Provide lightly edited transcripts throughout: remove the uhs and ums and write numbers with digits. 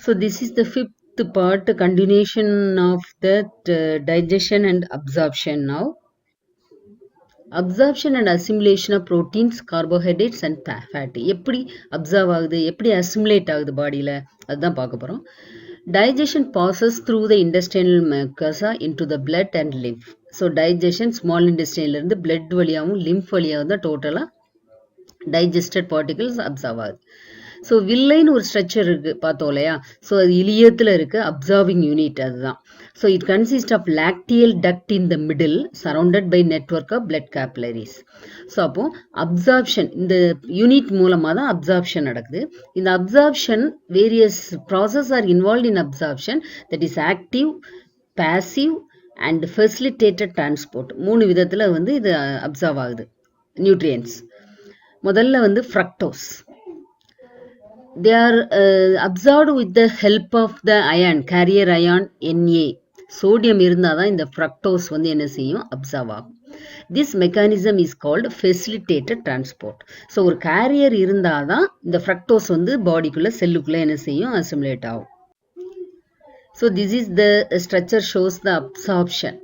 So this is the fifth part, continuation of that digestion and absorption now. Absorption and assimilation of proteins, carbohydrates and fatty. எப்படி observe ஆகுது, எப்படி assimilate ஆகுது பாடியில், அதுதான் பார்க்க போகிறோம். Digestion passes through the intestinal mucosa into the blood and lymph. So digestion small intestine இருந்து blood வழியாகவும் lymph வழியாகவும் தான் டோட்டலாக டைஜஸ்டட் பார்ட்டிகல்ஸ் அப்சர்வ் ஆகுது. ஸோ வில்லைன்னு ஒரு ஸ்ட்ரக்சர் இருக்கு பார்த்தோம் இல்லையா? ஸோ அது இலியத்தில் இருக்கு அப்சர்விங் யூனிட், அதுதான். So it consist of lacteal duct in the middle surrounded by network of blood capillaries. So அப்போ அப்சார்ப்ஷன் இந்த யூனிட் மூலமாக தான் அப்சார்ப்ஷன் நடக்குது. இந்த absorption various process are involve in absorption, that is active, passive and facilitated transport. 3 விதத்தில் வந்து இது absorb ஆகுது நியூட்ரியன்ஸ். முதல்ல வந்து fructose. They are absorbed with the help of the ion, carrier ion Na. Sodium இருந்தால் தான் இந்த ஃப்ரக்டோஸ் வந்து என்ன செய்யும், அப்சர்வ் ஆகும். This mechanism is called facilitated transport. So ஒரு கேரியர் இருந்தால் தான் இந்த ஃப்ரக்டோஸ் வந்து பாடிக்குள்ளே செல்லுக்குள்ளே என்ன செய்யும், அசிமுலேட் ஆகும். So this is the structure shows the absorption.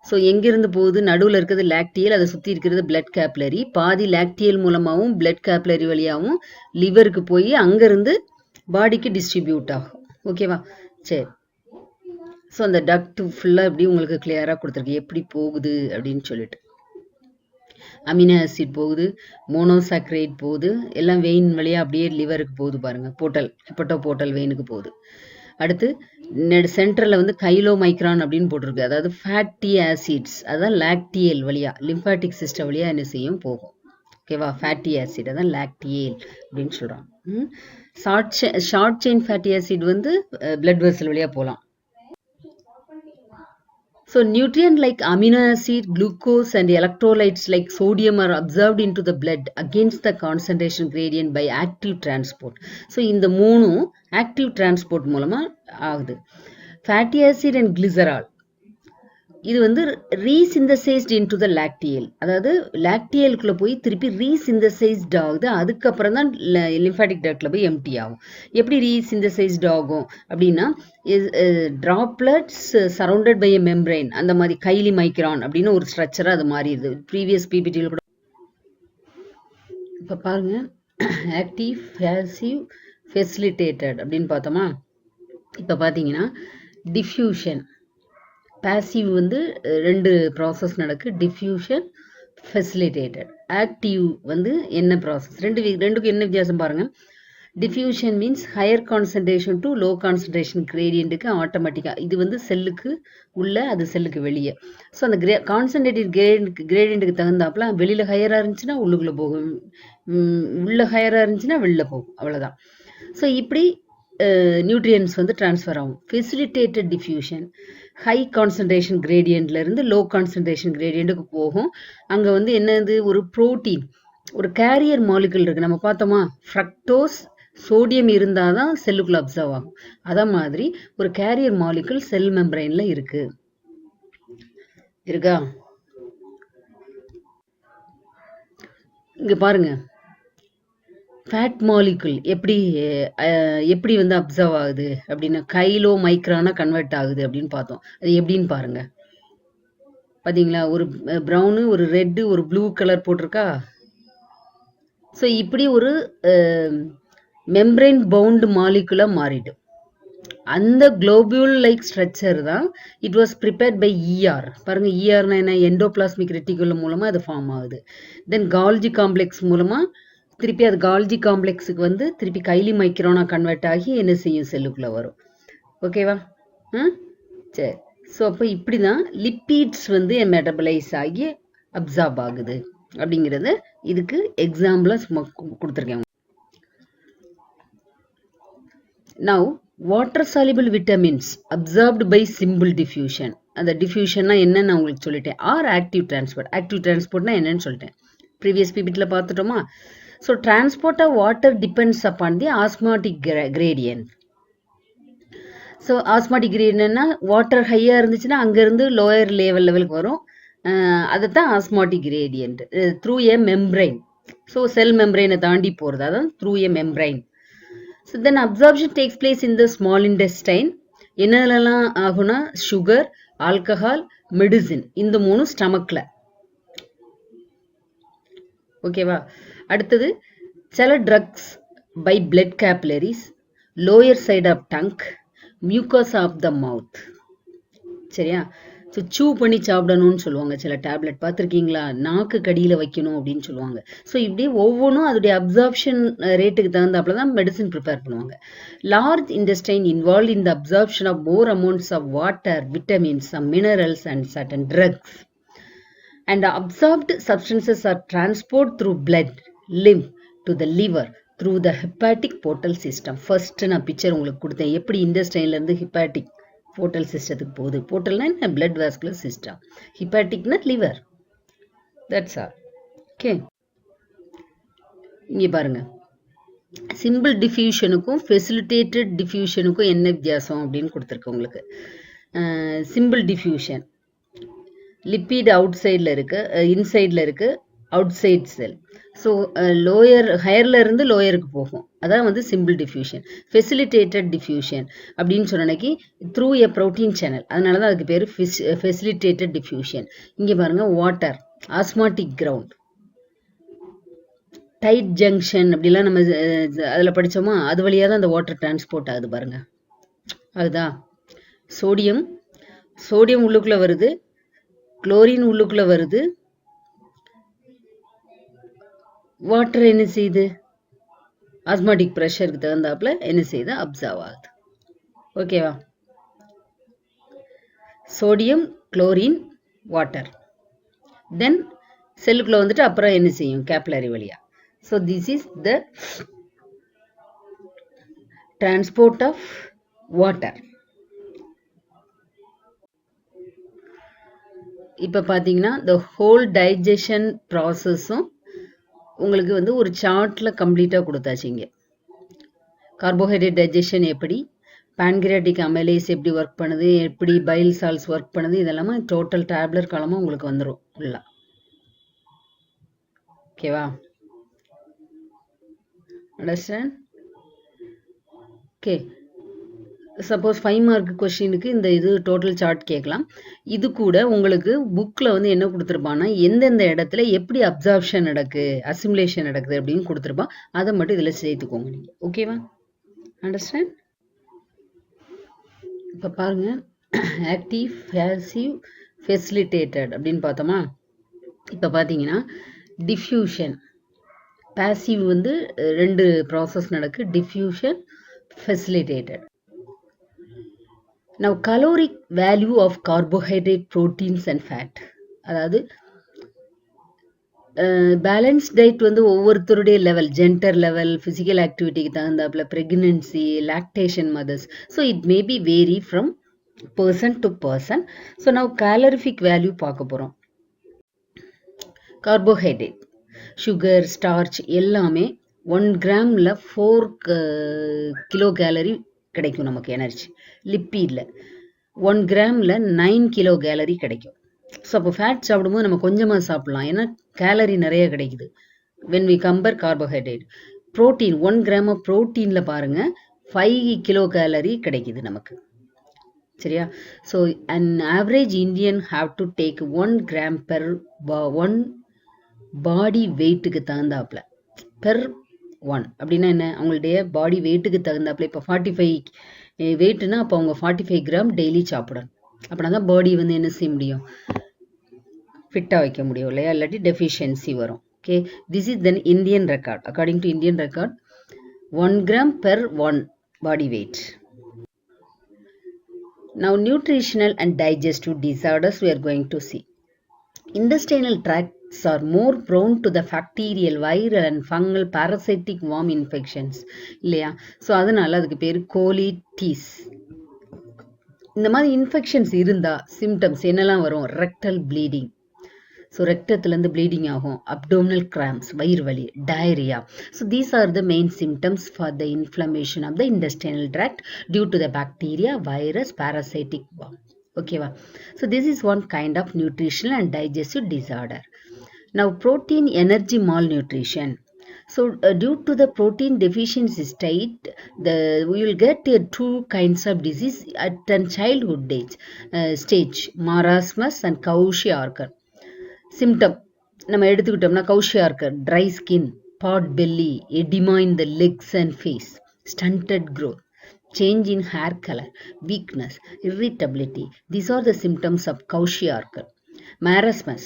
So எங்கேருந்து போகுது, நடுவில் இருக்கிறது லாக்டியல், அதை சுற்றி இருக்கிறது பிளட் கேப்லரி. பாதி லாக்டியல் மூலமாகவும் பிளட் கேப்லரி வழியாகவும் லிவருக்கு போய் அங்கேருந்து பாடிக்கு டிஸ்ட்ரிபியூட் ஆகும். ஓகேவா? சரி. ஸோ அந்த டக்ட் ஃபுல்லாக எப்படி உங்களுக்கு கிளியராக கொடுத்துருக்கு எப்படி போகுது அப்படின்னு சொல்லிட்டு. அமினோ ஆசிட் போகுது, மோனோசாக்ரைட் போகுது, எல்லாம் வெயின் வழியாக அப்படியே லிவருக்கு போகுது பாருங்கள். போர்ட்டல், ஹெப்பட்டோ போர்ட்டல் வெயினுக்கு போகுது. அடுத்து சென்டரில் வந்து கைலோ மைக்ரான் அப்படின்னு போட்டிருக்கு, அதாவது ஃபேட்டி ஆசிட்ஸ், அதான் லாக்டியல் வழியாக லிம்பாட்டிக் சிஸ்டம் வழியாக என்ன செய்யும், போகும். ஓகேவா? ஃபேட்டி ஆசிட் அதான் லாக்டியல் அப்படின்னு சொல்கிறாங்க. ஷார்ட் செயின் ஃபேட்டி ஆசிட் வந்து பிளட் வெசல் வழியாக போகலாம். So nutrient like amino acid, glucose and electrolytes like sodium are absorbed into the blood against the concentration gradient by active transport. So இந்த மூணும் active transport மூலமா ஆகுது. Fatty acid and glycerol இது வந்து ரீசிந்தசைஸ்ட் into the lacteal, அதாவது லாக்டியலுக்குள்ள போய் திருப்பி ரீசிந்தசைஸ்ட் ஆகுது. அதுக்கப்புறம் தான் லிம்பாட்டிக் டக்ட்ல போய் எம்டி ஆகும். எப்படி ரீசிந்தசைஸ்ட் ஆகும் அப்படின்னா, droplets surrounded by a membrane, அந்த மாதிரி கைலி மைக்ரான் அப்படின்னு ஒரு ஸ்ட்ரக்சராக அது மாறிடுது. ப்ரீவியஸ் பிபிடியில் கூட இப்போ பாருங்க, ஆக்டிவ், பேசிவ், ஃபெசிலிட்டேட்டட் அப்படின்னு பார்த்தோமா. இப்போ பார்த்தீங்கன்னா டிஃப்யூஷன், பாசிவ் வந்து 2 ப்ராசஸ் நடக்கு, டிஃப்யூஷன், ஃபெசிலிட்டேட்டட். ஆக்டிவ் வந்து என்ன ப்ராசஸ், ரெண்டுக்கும் என்ன வித்தியாசம் பாருங்கள். Diffusion means higher concentration to low concentration கிரேடியண்ட்டுக்கு ஆட்டோமேட்டிக்காக, இது வந்து செல்லுக்கு உள்ள, அது செல்லுக்கு வெளியே. ஸோ அந்த கான்சன்ட்ரேட்டட் கிரேடியண்ட்டுக்கு தகுந்தாப்புல வெளியில் ஹையராக இருந்துச்சுன்னா உள்ளுக்குள்ளே போகும், உள்ள ஹையராக இருந்துச்சுன்னா வெளில போகும், அவ்வளோதான். ஸோ இப்படி நியூட்ரியன்ஸ் வந்து டிரான்ஸ்ஃபர் ஆகும். ஃபெசிலிட்டேட்டட் டிஃப்யூஷன் ஹை கான்சன்ட்ரேஷன் கிரேடியண்ட்ல இருந்து லோ கான்சன்ட்ரேஷன் கிரேடியண்ட்டுக்கு போகும். அங்கே வந்து என்னது, ஒரு புரோட்டீன், ஒரு கேரியர் மாலிகுல் இருக்கு. நம்ம பார்த்தோமா, ஃப்ரக்டோஸ், சோடியம் இருந்தால் தான் செல்லுக்குள்ள அப்சர்வ் ஆகும். அத மாதிரி ஒரு கேரியர் மாலிகுல் செல் மெம்பரைன்ல இருக்கா? இங்க பாருங்க, ஃபேட் மாலிகுல் எப்படி வந்து அப்சர்வ் ஆகுது அப்படின்னா கைலோ மைக்ரானா கன்வெர்ட் ஆகுது அப்படின்னு பார்த்தோம். அது எப்படின்னு பாருங்க. பார்த்தீங்களா, ஒரு ப்ரௌனு, ஒரு ரெட்டு, ஒரு ப்ளூ கலர் போட்டிருக்கா. ஸோ இப்படி ஒரு மெம்பரைன் பவுண்ட் மாலிகுலாக மாறிடும். அந்த குளோபியூல் லைக் ஸ்ட்ரக்சர் தான் it was prepared by ER. பாருங்க, இஆர்னா என்ன, எண்டோபிளாஸ்மிக் ரெட்டிகுலம் மூலமாக அது ஃபார்ம் ஆகுது. தென் கால்ஜி காம்ப்ளெக்ஸ் மூலமாக திருப்பி அது கால்ஜி காம்ப்ளெக்ஸுக்கு வந்து திருப்பி கைலி மைக்ரானா கன்வெர்ட் ஆகி என்ன செய்யும், செல்லுக்குள்ளே வரும். ஓகேவா? சரி. ஸோ அப்போ இப்படி தான் லிப்பிட்ஸ் வந்து மெட்டபலைஸ் ஆகி அப்சார்ப் ஆகுது அப்படிங்கிறத இதுக்கு எக்ஸாம்பிளாக கொடுத்துருக்கேன். Now water soluble vitamins absorbed by simple diffusion. அந்த டிஃப்யூஷன்னா என்னன்னு நான் உங்களுக்கு சொல்லிட்டேன். Or active transport. ஆக்டிவ் டிரான்ஸ்போர்ட்னா என்னன்னு சொல்லிட்டேன், ப்ரீவியஸ் பிபிட்டில் பார்த்துட்டோமா. So transport of water depends upon the osmotic gradient. So osmotic gradient water ஹையாக இருந்துச்சுன்னா அங்கேருந்து லோயர் லெவலுக்கு வரும். அதுதான் ஆஸ்மாட்டிக் கிரேடியன்ட் த்ரூ ஏ மெம்பரைன். ஸோ செல் மெம்பரைனை தாண்டி போகிறது, அதான் through A membrane. So then absorption takes place in the small intestine. என்னெல்லாம் ஆகும்னா சுகர், ஆல்கஹால், மெடிசின், இந்த மூணு ஸ்டமக்ல. ஓகேவா? அடுத்தது சில drugs by blood capillaries, lower side of tongue, mucous of the mouth. சரியா? ஸோ சூ பண்ணி சாப்பிடணும்னு சொல்லுவாங்க. சில டேப்லெட் பார்த்துருக்கீங்களா? நாக்கு கடியில் வைக்கணும் அப்படின்னு சொல்லுவாங்க. ஸோ இப்படி ஒவ்வொன்றும் அதோடைய அப்சார்ப்ஷன் ரேட்டுக்கு தகுந்தாப்புல தான் மெடிசின் ப்ரிப்பேர் பண்ணுவாங்க. Large intestine involve in the absorption of more amounts of water, vitamins, some minerals and certain drugs. And the absorbed substances are transported through blood, lymph to the liver through the hepatic portal system. First நான் picture உங்களுக்கு கொடுத்தேன், எப்படி இன்டெஸ்டைன்ல இருந்து ஹிப்பாட்டிக் portal சிஸ்டத்துக்கு போகுது. போர்ட்டல்னா என்ன? Blood vascular system. ஹிப்பாட்டிக்னா liver. That's all. Okay, இங்கே பாருங்க, சிம்பிள் டிஃப்யூஷனுக்கும் ஃபெசிலிட்டேட்டட் டிஃப்யூஷனுக்கும் என்ன வித்தியாசம் அப்படின்னு கொடுத்துருக்கு உங்களுக்கு. சிம்பிள் டிஃப்யூஷன் லிப்பிட் அவுட் சைடில் இருக்கு, இன்சைடில் இருக்கு, அவுட் சைட் செல். ஸோ லோயர் ஹையர்ல இருந்து லோயருக்கு போகும், அதான் வந்து சிம்பிள் டிஃப்யூஷன். ஃபெசிலிட்டேட்டட் டிஃப்யூஷன் அப்படின்னு சொன்னனைக்கு த்ரூ எ ப்ரோட்டீன் சேனல், அதனால தான் அதுக்கு பேர் ஃபெசிலிட்டேட்டட் டிஃப்யூஷன். இங்கே பாருங்க, water, osmotic ground, tight junction அப்படிலாம் நம்ம அதில் படித்தோமா, அது வழியாக தான் அந்த வாட்டர் டிரான்ஸ்போர்ட் ஆகுது பாருங்க. அதுதான் சோடியம், சோடியம் உள்ளுக்குள்ளே வருது, குளோரின் உள்ளுக்குள்ள வருது, வாட்டர் என்ன செய்யுது? ஆஸ்மாட்டிக் ப்ரெஷருக்கு தகுந்தாப்புல என்ன செய்யுது? அப்சர்வ் ஆகுது. ஓகேவா? சோடியம், குளோரின், வாட்டர், தென் செல்லுக்குள்ள வந்துட்டு அப்புறம் என்ன செய்யும்? கேப்லரி வழியா. So this is the transport of water. இப்போ பார்த்தீங்கன்னா the whole digestion ப்ராசஸும் உங்களுக்கு வந்து ஒரு சார்ட்டில் கம்ப்ளீட்டாக கொடுத்தாச்சு. இங்கே கார்போஹைட்ரேட் டைஜஷன் எப்படி, பான்கிரியாட்டிக் அமைலேஸ் எப்படி ஒர்க் பண்ணுது, எப்படி பைல் சால்ஸ் ஒர்க் பண்ணுது, இதெல்லாமே டோட்டல் டேப்லெட் காலமாக உங்களுக்கு வந்துடும் ஃபுல்லா. ஓகேவா? அண்டர்ஸ்டாண்ட்? ஓகே, சப்போஸ் 5 மார்க் கொஸ்டினுக்கு இந்த இது டோட்டல் சார்ட் கேட்கலாம். இது கூட உங்களுக்கு புக்கில் வந்து என்ன கொடுத்துருப்பான்னா, எந்தெந்த இடத்துல எப்படி அப்சார்ப்ஷன் நடக்குது, அசிமுலேஷன் நடக்குது அப்படின்னு கொடுத்துருப்பான். அதை மட்டும் இதில் சேர்த்துக்கோங்க நீங்கள். ஓகேவா? அண்டர்ஸ்டாண்ட்? இப்போ பாருங்க, ஆக்டிவ், பேசிவ், ஃபெசிலிட்டேட்டட் அப்படின்னு பார்த்தோமா. இப்போ பார்த்தீங்கன்னா டிஃப்யூஷன், பேசிவ் வந்து 2 ப்ராசஸ் நடக்கு, diffusion, facilitated. Now caloric value of carbohydrate, proteins and fat. அதாவது பேலன்ஸ் டயட் வந்து ஒவ்வொருத்தருடைய லெவல், ஜென்டர் லெவல், ஃபிசிக்கல் ஆக்டிவிட்டிக்கு தகுந்தாப்புல, pregnancy, lactation mothers, so it may be vary from person to person. So now calorific value பார்க்க போகிறோம். Carbohydrate, sugar, starch எல்லாமே 1 கிராமில் 4 kilo calorie கிடைக்கும் நமக்கு எனர்ஜி. லிப்பீடில் 1 கிராமில் 9 கிலோ கேலரி கிடைக்கும். ஸோ அப்போ ஃபேட் சாப்பிடும்போது நம்ம கொஞ்சமாக சாப்பிடலாம், ஏன்னா கேலரி நிறைய கிடைக்குது. When we compare carbohydrate, protein 1 gram of ப்ரோட்டீனில் பாருங்கள் 5 கிலோ கேலரி கிடைக்குது நமக்கு. சரியா? So an average Indian have to take 1 gram per 1 body வெயிட்டுக்கு தகுந்தாப்புல, பெர் 1 அப்படின்னா என்ன? அவங்களுடைய பாடி வெயிட்டுக்கு தகுந்தாப்புல. இப்போ 45 வெயிட்னா அப்போ அவங்க 45 கிராம் டெய்லி சாப்பிடணும். அப்படின்னா தான் பாடி வந்து என்ன செய்ய முடியும்? ஃபிட்டாக வைக்க முடியும் இல்லையா? இல்லாட்டி டெஃபிஷியன்சி வரும். Okay, this is then Indian record. According to Indian record 1 gram per 1 body weight. Now nutritional and digestive disorders we are going to see. Intestinal tracts are more prone to the bacterial, viral and fungal, parasitic worm infections இல்லையா? So அதனால அதுக்கு பேர் கோலிட்டிஸ். இந்த மாதிரி infections இருந்தால் symptoms என்னெல்லாம் வரும்? Rectal bleeding, so ரெக்டத்துலேருந்து ப்ளீடிங் ஆகும், அப்டோமினல் கிராம்ஸ், வயிறு வலி, diarrhoea. So these are the main symptoms for the inflammation of the intestinal tract due to the bacteria, virus, parasitic worm. ஓகேவா? So this is one kind of nutritional and digestive disorder. Now protein energy malnutrition. So due to the protein deficiency state, we will get two kinds of disease at a childhood stage, marasmus and Kwashiorkor. Symptom நம்ம எடுத்துக்கிட்டோம்னா Kwashiorkor, dry skin, pot belly, edema in the legs and face, stunted growth, change in hair color, weakness, irritability. These are the symptoms of Kwashiorkor. Marasmus,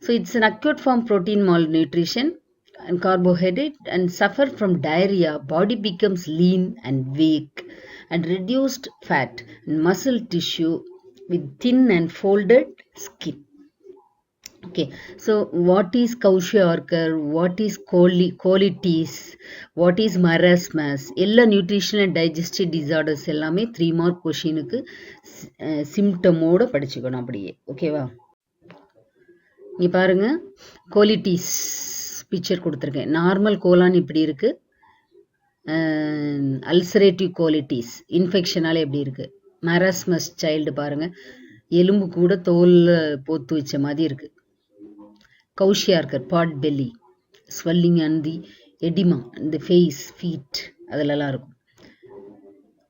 so it's an acute form protein malnutrition and carbohydrate and suffer from diarrhea, body becomes lean and weak and reduced fat and muscle tissue with thin and folded skin. Okay, so what is Kwashiorkor, what is colitis, what is marasmus, எல்லா nutritional and digestive disorders எல்லாமே 3 mark questionக்கு சிம்டமோட படிச்சுக்கணும் அப்படியே. ஓகேவா? இங்கே பாருங்க, கோலிட்டிஸ் picture கொடுத்துருக்கேன். Normal Golan இப்படி இருக்கு, ulcerative கோலிட்டிஸ் இன்ஃபெக்ஷனால எப்படி இருக்கு. மராஸ்மஸ் சைல்டு பாருங்க, எலும்பு கூட தோல்ல போத்து வச்ச மாதிரி இருக்கு. Kwashiorkor, pot belly, swelling and the oedema இந்த ஃபேஸ், ஃபீட் அதிலெல்லாம் இருக்கும்.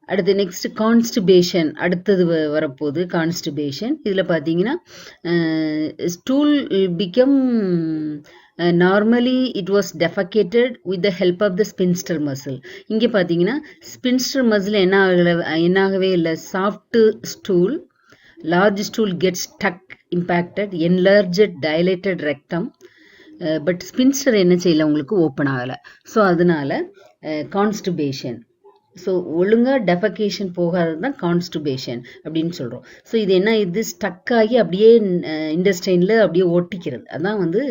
அடுத்து நெக்ஸ்ட் கான்ஸ்டிபேஷன், அடுத்தது வரப்போகுது கான்ஸ்டிபேஷன். இதில் பார்த்தீங்கன்னா stool become normally it was defecated with the help of the sphincter muscle. இங்கே பார்த்தீங்கன்னா ஸ்பின்ஸ்டர் மசில் என்னாகவே இல்லை, soft stool, large stool get stuck, impacted, enlarged, dilated rectum, but sphincter என்ன செய்யலை, உங்களுக்கு ஓப்பன் ஆகலை. ஸோ அதனால கான்ஸ்டிபேஷன். ஸோ ஒழுங்காக டெஃபகேஷன் போகாதது தான் கான்ஸ்டிபேஷன் அப்படின்னு சொல்கிறோம். ஸோ இது என்ன, இது ஸ்டக் ஆகி அப்படியே இண்டஸ்ட்ரைனில் அப்படியே ஒட்டிக்கிறது, அதான் வந்து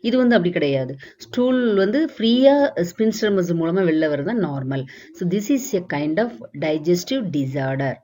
இது வந்து அப்படி கிடையாது. ஸ்டூல் வந்து ஃப்ரீயாக ஸ்பின்ஸ்டர் மசில் மூலமாக வெளில வரது தான் normal. So this is a kind of digestive disorder.